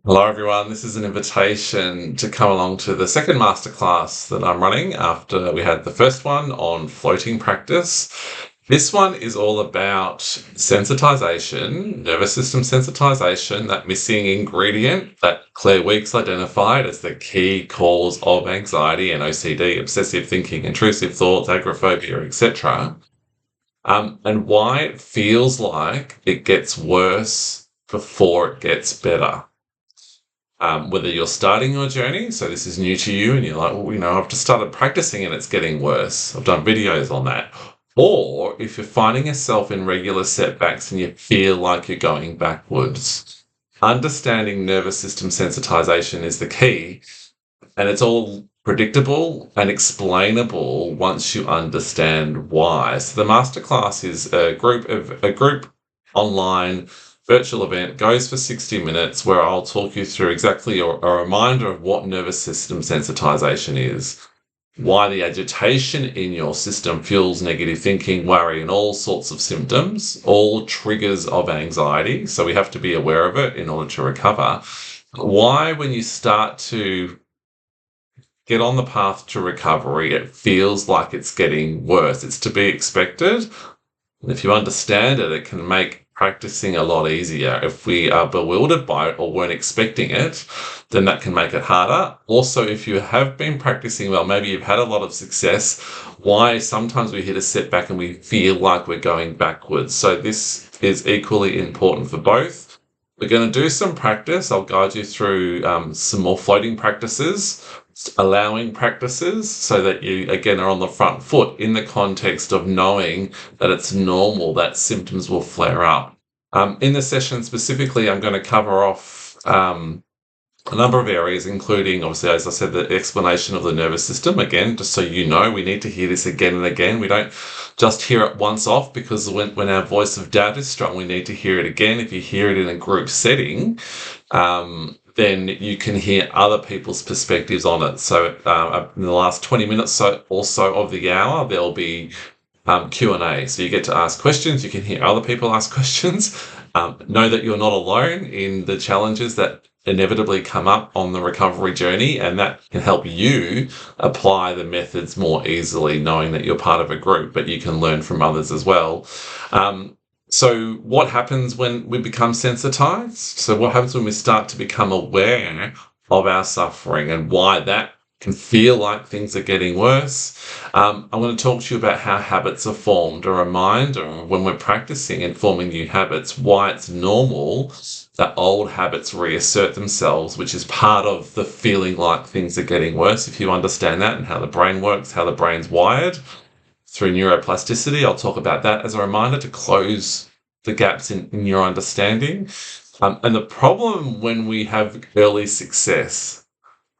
Hello, everyone. This is an invitation to come along to the second masterclass that I'm running after we had the first one on floating practice. This one is all about sensitization, nervous system sensitization, that missing ingredient that Claire Weeks identified as the key cause of anxiety and OCD, obsessive thinking, intrusive thoughts, agoraphobia, etc. And why it feels like it gets worse before it gets better. Whether you're starting your journey, so this is new to you and you're like, well, I've just started practicing and it's getting worse. I've done videos on that. Or if you're finding yourself in regular setbacks and you feel like you're going backwards, understanding nervous system sensitization is the key. And it's all predictable and explainable once you understand why. So the masterclass is a group online virtual event, goes for 60 minutes, where I'll talk you through exactly a reminder of what nervous system sensitization is, why the agitation in your system fuels negative thinking, worry, and all sorts of symptoms, all triggers of anxiety. So we have to be aware of it in order to recover. Why, when you start to get on the path to recovery, it feels like it's getting worse. It's to be expected. And if you understand it, it can make practicing a lot easier. If we are bewildered by it or weren't expecting it, then that can make it harder. Also, if you have been practicing well, maybe you've had a lot of success, why sometimes we hit a setback and we feel like we're going backwards. So this is equally important for both. We're going to do some practice. I'll guide you through some more floating practices, allowing practices, so that you, again, are on the front foot in the context of knowing that it's normal that symptoms will flare up. In the session specifically, I'm going to cover off a number of areas, including, obviously, as I said, the explanation of the nervous system. Again, just so you know, we need to hear this again and again. We don't just hear it once off, because when our voice of doubt is strong, we need to hear it again. If you hear it in a group setting, then you can hear other people's perspectives on it. So in the last 20 minutes or so of the hour, there'll be Q&A. So you get to ask questions. You can hear other people ask questions. Know that you're not alone in the challenges that inevitably come up on the recovery journey, and that can help you apply the methods more easily, knowing that you're part of a group, but you can learn from others as well. So what happens when we become sensitized? So what happens when we start to become aware of our suffering and why that can feel like things are getting worse? I'm going to talk to you about how habits are formed, a reminder when we're practicing and forming new habits, why it's normal that old habits reassert themselves, which is part of the feeling like things are getting worse. If you understand that and how the brain works, how the brain's wired through neuroplasticity, I'll talk about that as a reminder to close the gaps in your understanding. And the problem when we have early success,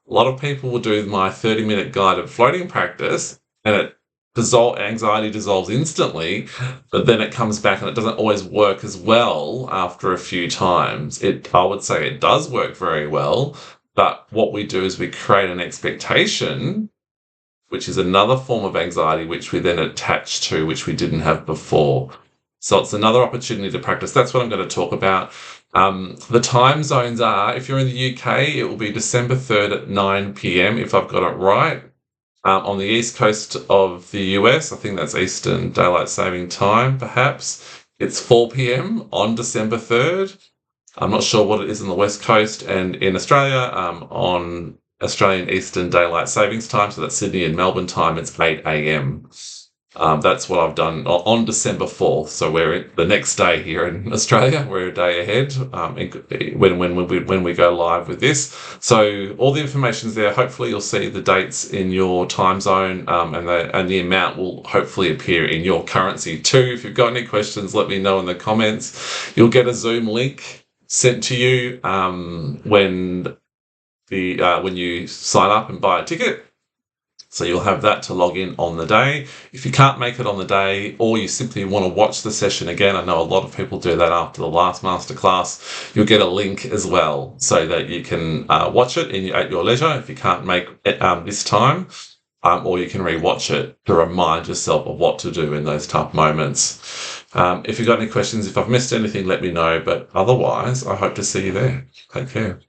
a lot of people will do my 30-minute guided floating practice and anxiety dissolves instantly, but then it comes back and it doesn't always work as well after a few times. I would say it does work very well, but what we do is we create an expectation, which is another form of anxiety, which we then attach to, which we didn't have before. So it's another opportunity to practice. That's what I'm going to talk about. The time zones are, if you're in the UK, it will be December 3rd at 9 p.m, if I've got it right. On the east coast of the US, I think that's Eastern Daylight Saving Time, perhaps, it's 4 p.m. on December 3rd. I'm not sure what it is on the west coast. And in Australia, on Australian Eastern Daylight Savings Time, so that's Sydney and Melbourne time, it's 8 a.m. That's what I've done on December 4th. So we're the next day here in Australia. We're a day ahead when we go live with this. So all the information's there. Hopefully you'll see the dates in your time zone, and the amount will hopefully appear in your currency too. If you've got any questions, let me know in the comments. You'll get a Zoom link sent to you when you sign up and buy a ticket. So you'll have that to log in on the day. If you can't make it on the day, or you simply want to watch the session again, I know a lot of people do that after the last masterclass, you'll get a link as well so that you can watch it at your leisure if you can't make it this time, or you can rewatch it to remind yourself of what to do in those tough moments. If you've got any questions, if I've missed anything, let me know. But otherwise, I hope to see you there. Take care.